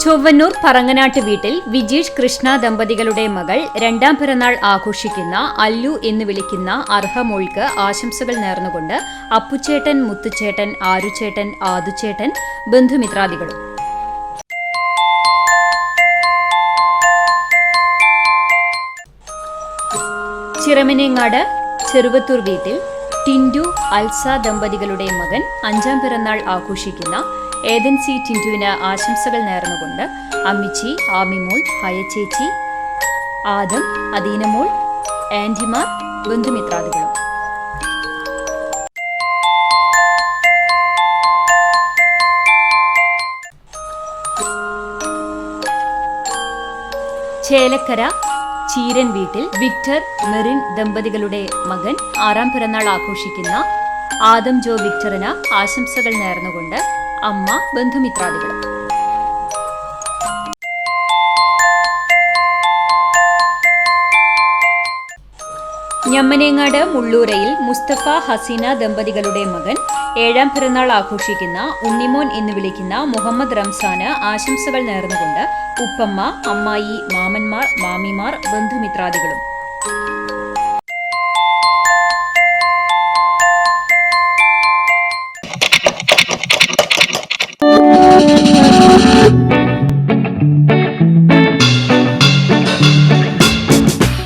ചൊവ്വന്നൂർ പറങ്ങനാട്ട് വീട്ടിൽ വിജീഷ് കൃഷ്ണ ദമ്പതികളുടെ മകൾ രണ്ടാം പിറന്നാൾ ആഘോഷിക്കുന്ന അല്ലു എന്ന് വിളിക്കുന്ന അർഹമോൾക്ക് ആശംസകൾ നേർന്നുകൊണ്ട് അപ്പുച്ചേട്ടൻ, മുത്തുച്ചേട്ടൻ, ആരുച്ചേട്ടൻ, ആദുച്ചേട്ടൻ, ബന്ധുമിത്രാദികളും. ചിറമനേങ്ങാട് ചെറുവത്തൂർ വീട്ടിൽ ടിൻഡു, അൽസ ദമ്പതികളുടെ മകൻ അഞ്ചാം പിറന്നാൾ ആഘോഷിക്കുന്ന ഏതൻ സി ടിൻഡുവിന് ആശംസകൾ നേർന്നുകൊണ്ട് അമ്മിച്ചി, ആമിമോൾ, ഹയച്ചേച്ചി, ആദം, അദീനമോൾ, ആൻറ്റിമാർ, ബന്ധുമിത്രാദികളും. ചേലക്കര ചീരൻ വീട്ടിൽ വിക്ടർ, മെറിൻ ദമ്പതികളുടെ മകൻ ആറാം പിറന്നാൾ ആഘോഷിക്കുന്ന ആദം ജോ വിക്ടറിന് ആശംസകൾ നേർന്നുകൊണ്ട് അമ്മ, ബന്ധുമിത്രാദികളും. ഞമ്മനേങ്ങാട് മുള്ളൂരയിൽ മുസ്തഫ, ഹസീന ദമ്പതികളുടെ മകൻ ഏഴാം പിറന്നാൾ ആഘോഷിക്കുന്ന ഉണ്ണിമോൻ എന്ന് വിളിക്കുന്ന മുഹമ്മദ് റംസാന് ആശംസകൾ നേർന്നുകൊണ്ട് ഉപ്പമ്മ, അമ്മായി, മാമന്മാർ, മാമിമാർ, ബന്ധുമിത്രാദികളും.